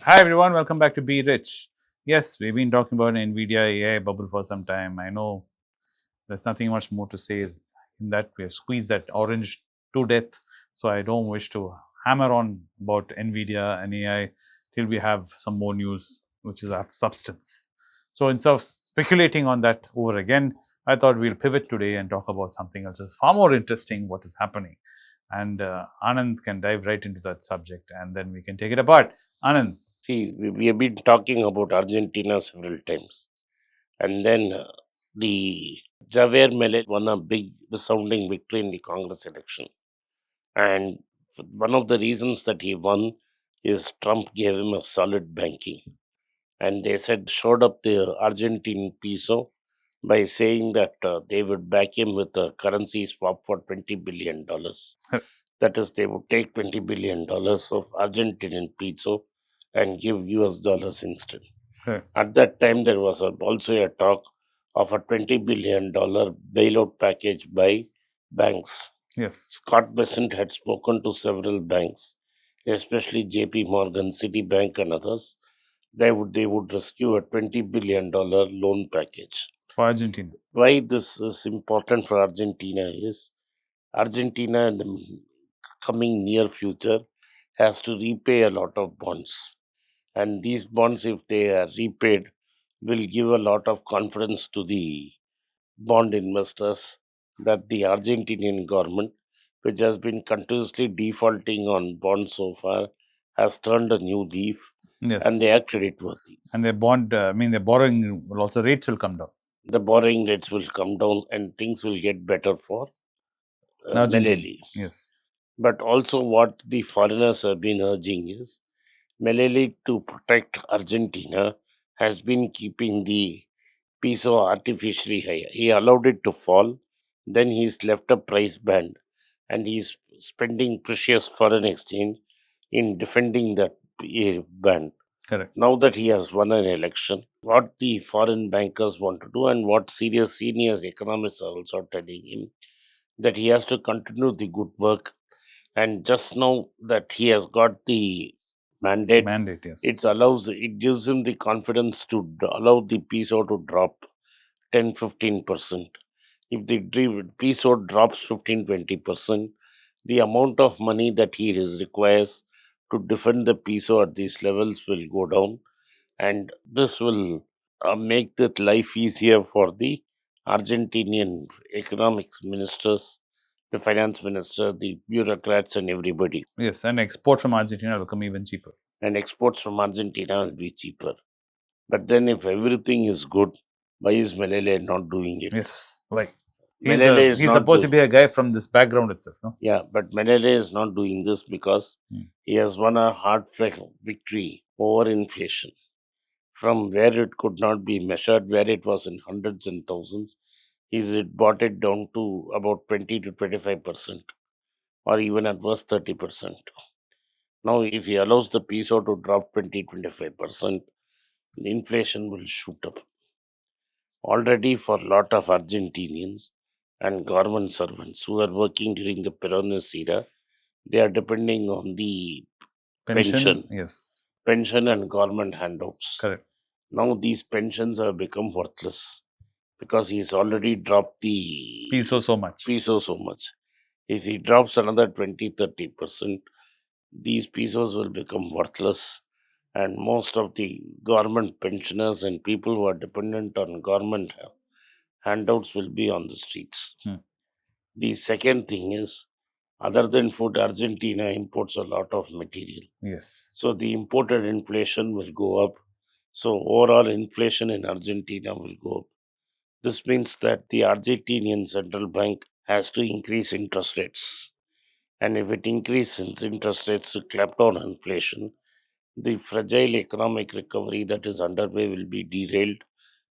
Hi everyone, welcome back to Be Rich. Yes, we've been talking about Nvidia AI bubble for some time. I know there's nothing much more to say in that we have squeezed that orange to death. So I don't wish to hammer on about Nvidia and AI till we have some more news which is of substance. So instead of speculating on that over again, I thought we'll pivot today and talk about something else that's far more interesting, what is happening. And Anand can dive right into that subject and then we can take it apart. Anand. See, we have been talking about Argentina several times, and then the Javier Milei won a big resounding victory in the Congress election. And one of the reasons that he won is Trump gave him a solid banking. And they showed up the Argentine peso by saying that they would back him with a currency swap for $20 billion. That is, they would take $20 billion of Argentinian peso and give US dollars instead. At that time, there was also a talk of a $20 billion bailout package by banks. Yes. Scott Bessent had spoken to several banks, especially JP Morgan, Citibank, and others. They would rescue a $20 billion loan package. For Argentina. Why this is important for Argentina is Argentina in the coming near future has to repay a lot of bonds, and these bonds, if they are repaid, will give a lot of confidence to the bond investors that the Argentinian government, which has been continuously defaulting on bonds so far, has turned a new leaf and Yes. they are creditworthy. And their bond, their borrowing will also rates will come down. The borrowing rates will come down and things will get better for Argentina. Meleli. Yes. But also, what the foreigners have been urging is Meleli, to protect Argentina, has been keeping the peso artificially high. He allowed it to fall, then he's left a price band, and he's spending precious foreign exchange in defending that band. Correct. Now that he has won an election, what the foreign bankers want to do, and what serious senior economists are also telling him, that he has to continue the good work. And just now that he has got the mandate, Mandate. Yes. it gives him the confidence to allow the peso to drop 10-15%. If the peso drops 15-20%, the amount of money that requires to defend the peso at these levels will go down, and this will make the life easier for the Argentinian economics ministers, the finance minister, the bureaucrats, and everybody. Yes. And export from Argentina will come even cheaper. And exports from Argentina will be cheaper. But then, if everything is good, why is Melele not doing it? Yes. Right. Melele is He's not supposed to doing. be a guy from this background itself. No. Yeah, but Melele is not doing this because he has won a hard-fought victory over inflation. From where it could not be measured, where it was in hundreds and thousands, it brought it down to about 20 to 25%, or even at worst 30%. Now, if he allows the peso to drop 20-25%, the inflation will shoot up. Already, for a lot of Argentinians and government servants who are working during the Peronist era, they are depending on the pension, Yes. pension and government handouts. Correct. Now these pensions have become worthless because he's already dropped the Peso so much. peso so much. If he drops another 20-30%, these pesos will become worthless, and most of the government pensioners and people who are dependent on government handouts will be on the streets. The second thing is, other than food, Argentina imports a lot of material. Yes. So the imported inflation will go up. So overall inflation in Argentina will go up. This means that the Argentinian central bank has to increase interest rates. And if it increases interest rates to clamp down on inflation, the fragile economic recovery that is underway will be derailed.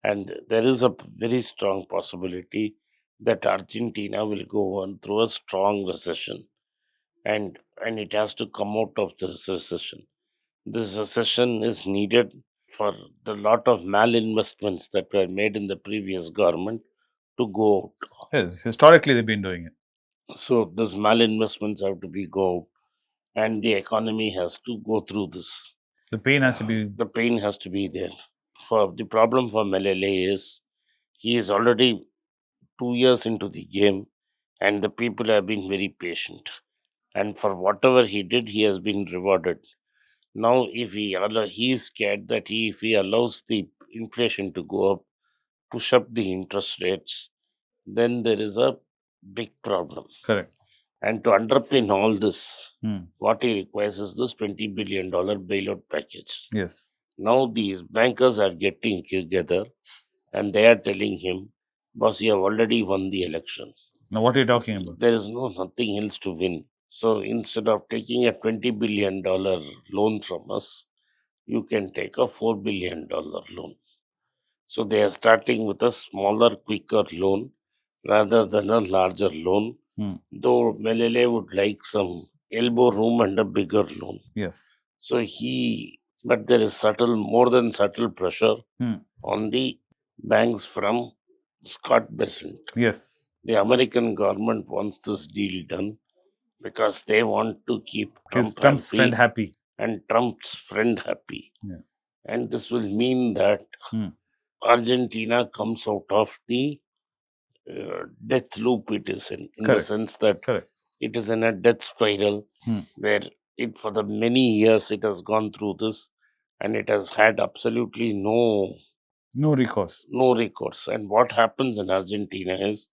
And there is a very strong possibility that Argentina will go on through a strong recession. And it has to come out of this recession. This recession is needed for the lot of malinvestments that were made in the previous government to go out. Yes. Historically, they've been doing it. So those malinvestments have to be go out, and the economy has to go through this. The pain has to be. The pain has to be there. For the problem for Malele is he is already 2 years into the game, and the people have been very patient. And for whatever he did, he has been rewarded. Now, if he is scared that if he allows the inflation to go up, push up the interest rates, then there is a big problem. Correct. And to underpin all this, Hmm. what he requires is this $20 billion bailout package. Yes. Now these bankers are getting together and they are telling him, boss, you have already won the election. Now, what are you talking about? There is nothing else to win. So instead of taking a $20 billion loan from us, you can take a $4 billion loan. So they are starting with a smaller, quicker loan rather than a larger loan. Hmm. Though Melele would like some elbow room and a bigger loan. Yes. So but there is more than subtle pressure Hmm. on the banks from Scott Bessent. Yes. The American government wants this deal done because they want to keep Trump's friend happy. and Trump's friend happy. Yeah. And this will mean that Hmm. Argentina comes out of the death loop it is in the Correct. sense that Correct. it is in a death spiral Hmm. where it for the many years it has gone through this and it has had absolutely No recourse. no recourse. And what happens in Argentina is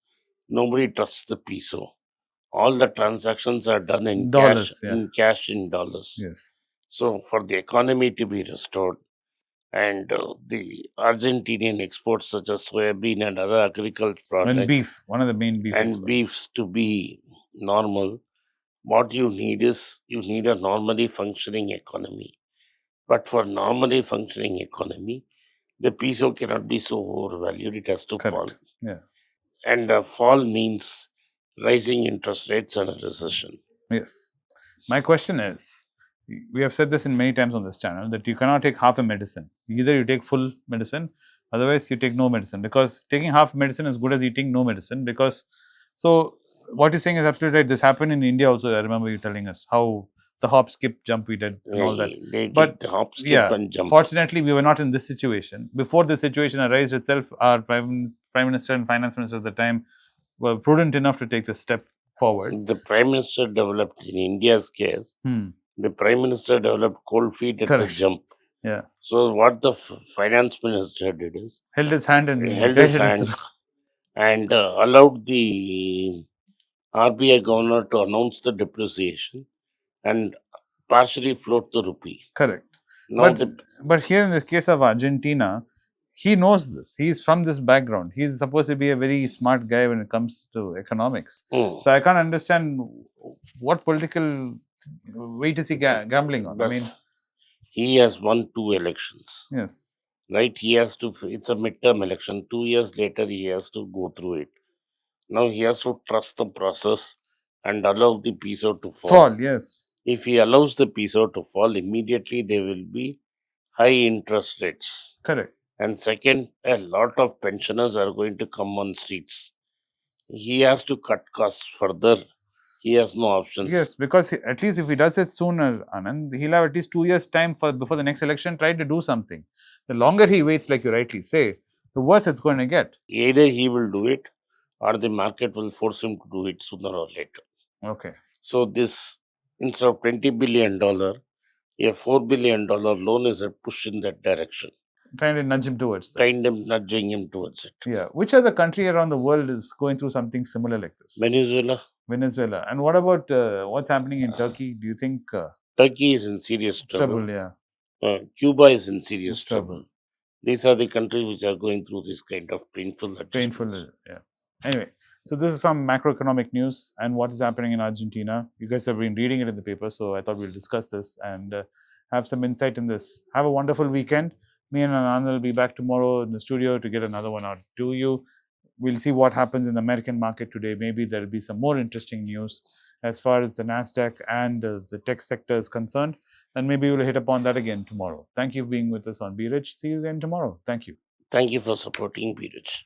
nobody trusts the peso. All the transactions are done in Dollars. Yeah. in dollars. Yes. So for the economy to be restored and the Argentinian exports such as soybean and other agricultural And products beef. One of the main beef and exports. beefs to be normal, what you need is you need a normally functioning economy. But for normally functioning economy, the peso cannot be so overvalued; it has to fall. Correct. Yeah. And fall means rising interest rates and a recession. Yes. My question is, we have said this in many times on this channel, that you cannot take half a medicine. Either you take full medicine, otherwise you take no medicine, because taking half medicine is good as eating no medicine. Because so what you're saying is absolutely right. This happened in India also. I remember you telling us how the hop, skip, jump we did and all that. They But did hop, skip, yeah, and jump. fortunately, we were not in this situation. Before this situation arose itself, our prime minister and finance minister at the time were prudent enough to take this step forward. The prime minister developed in India's case. The prime minister developed cold feet at the Correct. jump. Yeah. So what the finance minister did is Held his hand and held guided his him hand through. and allowed the RBI governor to announce the depreciation and partially float the rupee. Correct. Now But here in the case of Argentina, he knows this. He's from this background. He's supposed to be a very smart guy when it comes to economics. So I can't understand what political weight is he gambling on. I mean, he has won 2 elections. yes. Right? He has to, it's a midterm election. 2 years later, he has to go through it. Now he has to trust the process and allow the peso to fall. Yes. If he allows the peso to fall, immediately there will be high interest rates. Correct. And second, a lot of pensioners are going to come on streets. He has to cut costs further. He has no options. Yes, because at least if he does it sooner, Anand, he'll have at least 2 years' time before the next election, try to do something. The longer he waits, like you rightly say, the worse it's going to get. Either he will do it or the market will force him to do it sooner or later. Okay. So this, instead of $20 billion, a $4 billion loan is a push in that direction. Trying to nudge him towards that. Kind of nudging him towards it. Yeah. Which other country around the world is going through something similar like this? Venezuela. And what about what's happening in Turkey? Do you think Turkey is in serious trouble? Yeah. Cuba is in serious trouble. These are the countries which are going through this kind of painful adjustments. Yeah. Anyway, so this is some macroeconomic news and what is happening in Argentina. You guys have been reading it in the paper, so I thought we'll discuss this and have some insight in this. Have a wonderful weekend. Me and Anand will be back tomorrow in the studio to get another one out to you. We'll see what happens in the American market today. Maybe there'll be some more interesting news as far as the NASDAQ and the tech sector is concerned. And maybe we'll hit upon that again tomorrow. Thank you for being with us on Be Rich. See you again tomorrow. Thank you. Thank you for supporting Be Rich.